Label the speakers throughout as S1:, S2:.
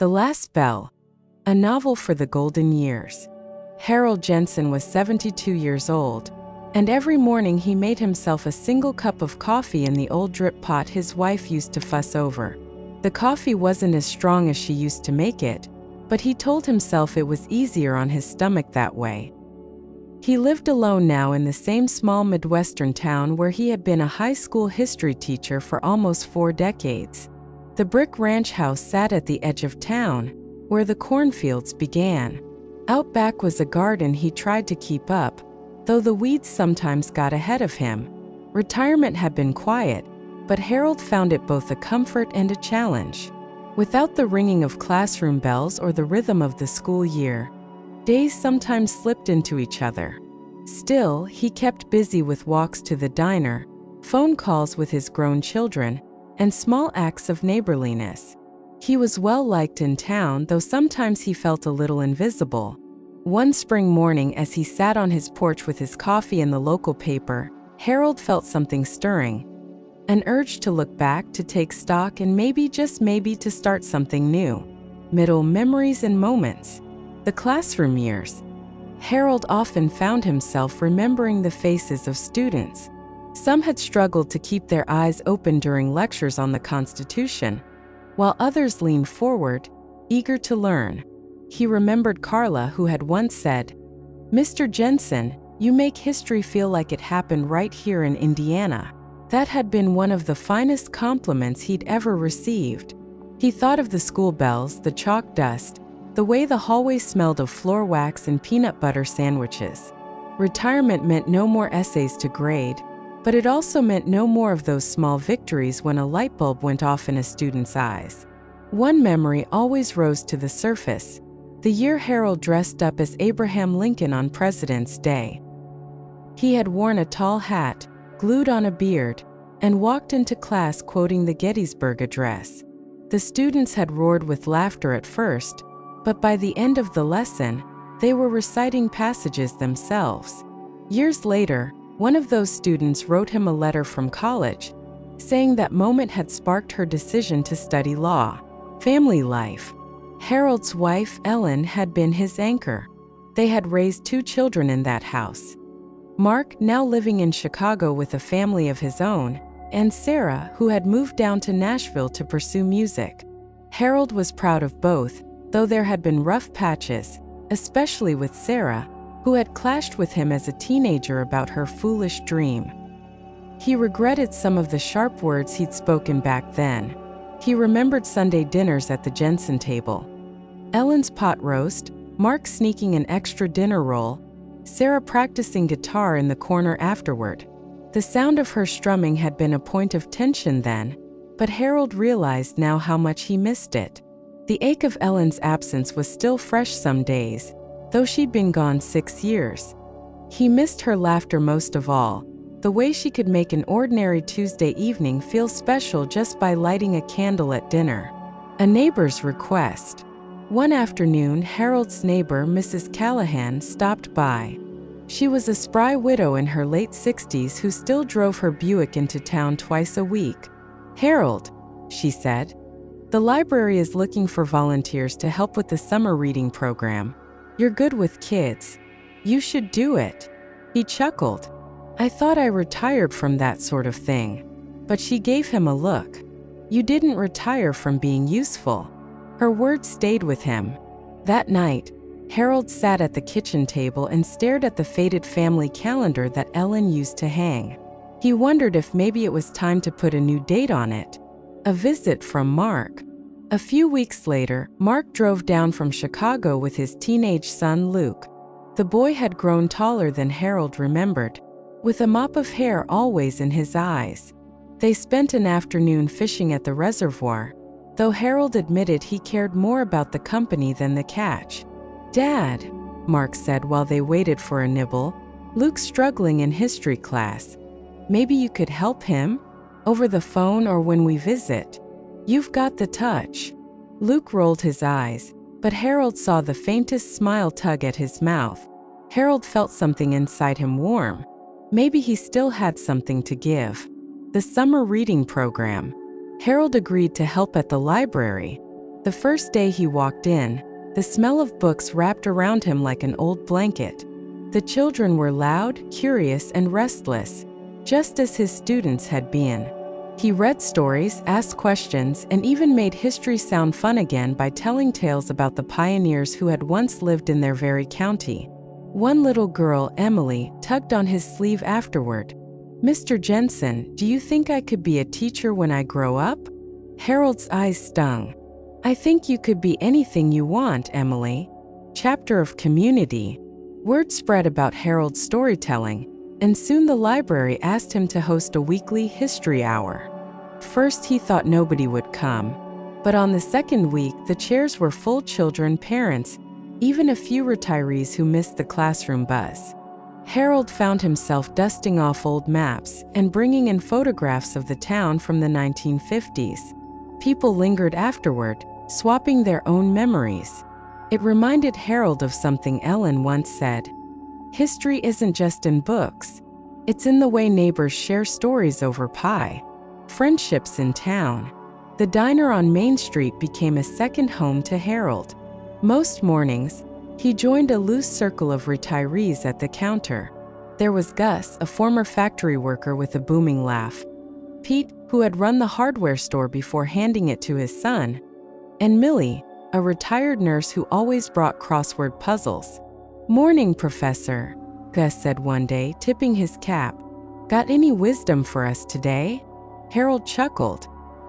S1: The Last Bell, a novel for the golden years. Harold Jensen was 72 years old, and every morning he made himself a single cup of coffee in the old drip pot his wife used to fuss over. The coffee wasn't as strong as she used to make it, but he told himself it was easier on his stomach that way. He lived alone now in the same small Midwestern town where he had been a high school history teacher for almost 4 decades. The brick ranch house sat at the edge of town, where the cornfields began. Out back was a garden he tried to keep up, though the weeds sometimes got ahead of him. Retirement had been quiet, but Harold found it both a comfort and a challenge. Without the ringing of classroom bells or the rhythm of the school year, days sometimes slipped into each other. Still, he kept busy with walks to the diner, phone calls with his grown children, and small acts of neighborliness. He was well liked in town, though sometimes he felt a little invisible. One spring morning, as he sat on his porch with his coffee and the local paper, Harold felt something stirring. An urge to look back, to take stock, and maybe, just maybe, to start something new. Middle memories and moments. The classroom years. Harold often found himself remembering the faces of students. Some had struggled to keep their eyes open during lectures on the Constitution, while others leaned forward, eager to learn. He remembered Carla, who had once said, "Mr. Jensen, you make history feel like it happened right here in Indiana." That had been one of the finest compliments he'd ever received. He thought of the school bells, the chalk dust, the way the hallway smelled of floor wax and peanut butter sandwiches. Retirement meant no more essays to grade, but it also meant no more of those small victories when a light bulb went off in a student's eyes. One memory always rose to the surface: the year Harold dressed up as Abraham Lincoln on President's Day. He had worn a tall hat, glued on a beard, and walked into class quoting the Gettysburg Address. The students had roared with laughter at first, but by the end of the lesson, they were reciting passages themselves. Years later, one of those students wrote him a letter from college, saying that moment had sparked her decision to study law. Family life. Harold's wife, Ellen, had been his anchor. They had raised 2 children in that house. Mark, now living in Chicago with a family of his own, and Sarah, who had moved down to Nashville to pursue music. Harold was proud of both, though there had been rough patches, especially with Sarah, who had clashed with him as a teenager about her foolish dream. He regretted some of the sharp words he'd spoken back then. He remembered Sunday dinners at the Jensen table. Ellen's pot roast, Mark sneaking an extra dinner roll, Sarah practicing guitar in the corner afterward. The sound of her strumming had been a point of tension then, but Harold realized now how much he missed it. The ache of Ellen's absence was still fresh some days, though she'd been gone 6 years. He missed her laughter most of all, the way she could make an ordinary Tuesday evening feel special just by lighting a candle at dinner. A neighbor's request. One afternoon, Harold's neighbor, Mrs. Callahan, stopped by. She was a spry widow in her late 60s who still drove her Buick into town twice a week. "Harold," she said, "the library is looking for volunteers to help with the summer reading program. You're good with kids. You should do it." He chuckled. "I thought I retired from that sort of thing." But she gave him a look. "You didn't retire from being useful." Her words stayed with him. That night, Harold sat at the kitchen table and stared at the faded family calendar that Ellen used to hang. He wondered if maybe it was time to put a new date on it. A visit from Mark. A few weeks later, Mark drove down from Chicago with his teenage son Luke. The boy had grown taller than Harold remembered, with a mop of hair always in his eyes. They spent an afternoon fishing at the reservoir, though Harold admitted he cared more about the company than the catch. "Dad," Mark said while they waited for a nibble, "Luke's struggling in history class. Maybe you could help him? Over the phone or when we visit. You've got the touch." Luke rolled his eyes, but Harold saw the faintest smile tug at his mouth. Harold felt something inside him warm. Maybe he still had something to give. The summer reading program. Harold agreed to help at the library. The first day he walked in, the smell of books wrapped around him like an old blanket. The children were loud, curious, and restless, just as his students had been. He read stories, asked questions, and even made history sound fun again by telling tales about the pioneers who had once lived in their very county. One little girl, Emily, tugged on his sleeve afterward. "Mr. Jensen, do you think I could be a teacher when I grow up?" Harold's eyes stung. "I think you could be anything you want, Emily." Chapter of Community. Word spread about Harold's storytelling, and soon the library asked him to host a weekly history hour. First, he thought nobody would come, but on the second week, the chairs were full. Children, parents, even a few retirees who missed the classroom buzz. Harold found himself dusting off old maps and bringing in photographs of the town from the 1950s. People lingered afterward, swapping their own memories. It reminded Harold of something Ellen once said: "History isn't just in books. It's in the way neighbors share stories over pie." Friendships in town. The diner on Main Street became a second home to Harold. Most mornings, he joined a loose circle of retirees at the counter. There was Gus, a former factory worker with a booming laugh, Pete, who had run the hardware store before handing it to his son, and Millie, a retired nurse who always brought crossword puzzles. "Morning, Professor," Gus said one day, tipping his cap. "Got any wisdom for us today?" Harold chuckled.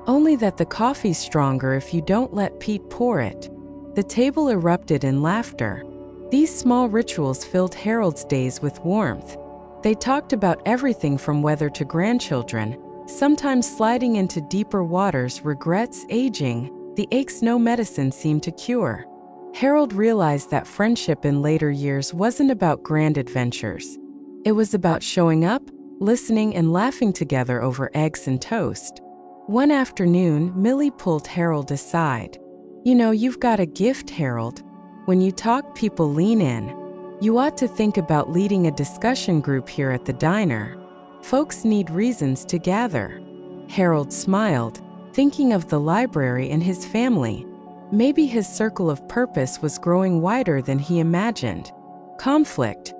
S1: "Only that the coffee's stronger if you don't let Pete pour it." The table erupted in laughter. These small rituals filled Harold's days with warmth. They talked about everything from weather to grandchildren, sometimes sliding into deeper waters, regrets, aging, the aches no medicine seemed to cure. Harold realized that friendship in later years wasn't about grand adventures. It was about showing up, listening, and laughing together over eggs and toast. One afternoon, Millie pulled Harold aside. "You know, you've got a gift, Harold. When you talk, people lean in. You ought to think about leading a discussion group here at the diner. Folks need reasons to gather." Harold smiled, thinking of the library and his family. Maybe his circle of purpose was growing wider than he imagined. Conflict.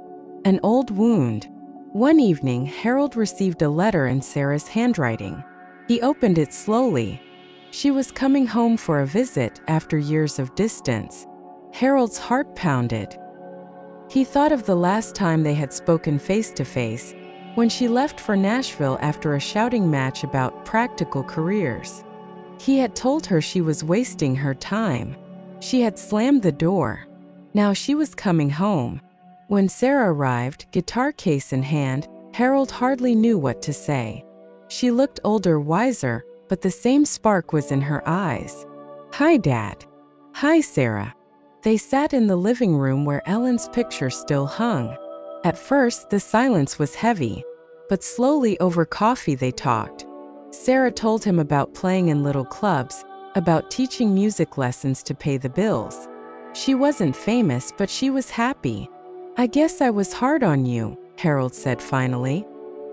S1: An old wound. One evening, Harold received a letter in Sarah's handwriting. He opened it slowly. She was coming home for a visit after years of distance. Harold's heart pounded. He thought of the last time they had spoken face to face, when she left for Nashville after a shouting match about practical careers. He had told her she was wasting her time. She had slammed the door. Now she was coming home. When Sarah arrived, guitar case in hand, Harold hardly knew what to say. She looked older, wiser, but the same spark was in her eyes. "Hi, Dad." "Hi, Sarah." They sat in the living room where Ellen's picture still hung. At first, the silence was heavy, but slowly over coffee they talked. Sarah told him about playing in little clubs, about teaching music lessons to pay the bills. She wasn't famous, but she was happy. "I guess I was hard on you," Harold said finally.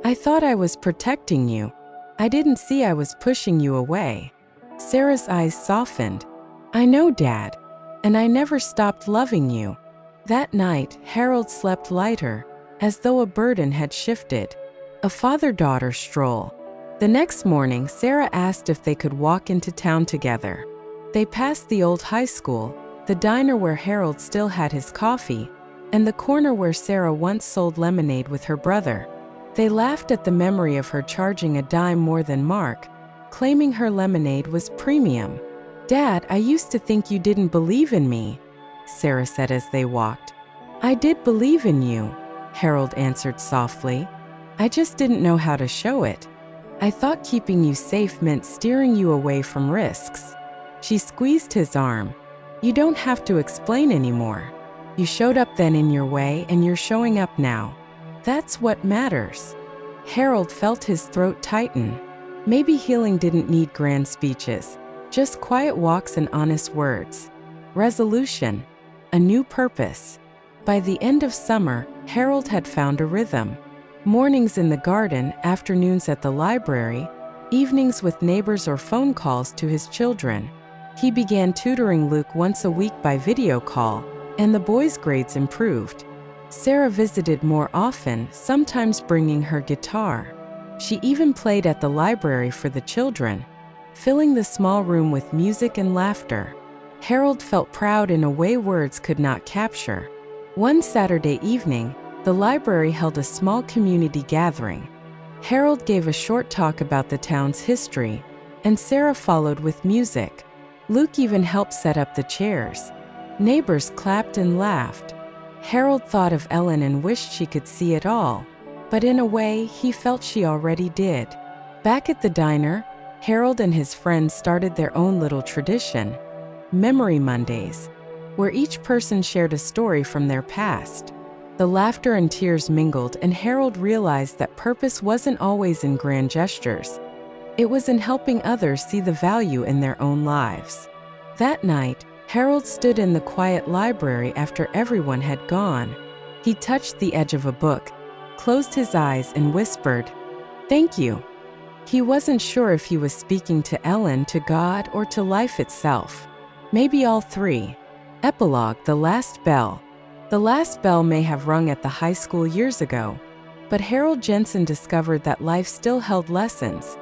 S1: "I thought I was protecting you. I didn't see I was pushing you away." Sarah's eyes softened. "I know, Dad, and I never stopped loving you." That night, Harold slept lighter, as though a burden had shifted. A father-daughter stroll. The next morning, Sarah asked if they could walk into town together. They passed the old high school, the diner where Harold still had his coffee, and the corner where Sarah once sold lemonade with her brother. They laughed at the memory of her charging a dime more than Mark, claiming her lemonade was premium. "Dad, I used to think you didn't believe in me," Sarah said as they walked. "I did believe in you," Harold answered softly. "I just didn't know how to show it. I thought keeping you safe meant steering you away from risks." She squeezed his arm. "You don't have to explain anymore. You showed up then in your way, and you're showing up now. That's what matters." Harold felt his throat tighten. Maybe healing didn't need grand speeches, just quiet walks and honest words. Resolution. A new purpose. By the end of summer, Harold had found a rhythm. Mornings in the garden, afternoons at the library, evenings with neighbors or phone calls to his children. He began tutoring Luke once a week by video call, and the boy's grades improved. Sarah visited more often, sometimes bringing her guitar. She even played at the library for the children, filling the small room with music and laughter. Harold felt proud in a way words could not capture. One Saturday evening, the library held a small community gathering. Harold gave a short talk about the town's history, and Sarah followed with music. Luke even helped set up the chairs. Neighbors clapped and laughed. Harold thought of Ellen and wished she could see it all, but in a way, he felt she already did. Back at the diner, Harold and his friends started their own little tradition, Memory Mondays, where each person shared a story from their past. The laughter and tears mingled, and Harold realized that purpose wasn't always in grand gestures. It was in helping others see the value in their own lives. That night, Harold stood in the quiet library after everyone had gone. He touched the edge of a book, closed his eyes, and whispered, "Thank you." He wasn't sure if he was speaking to Ellen, to God, or to life itself. Maybe all three. Epilogue: The Last Bell. The last bell may have rung at the high school years ago, but Harold Jensen discovered that life still held lessons.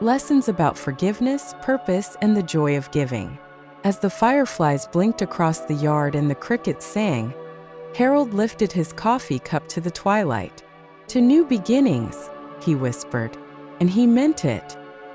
S1: Lessons about forgiveness, purpose, and the joy of giving. As the fireflies blinked across the yard and the crickets sang, Harold lifted his coffee cup to the twilight. "To new beginnings," he whispered, and he meant it.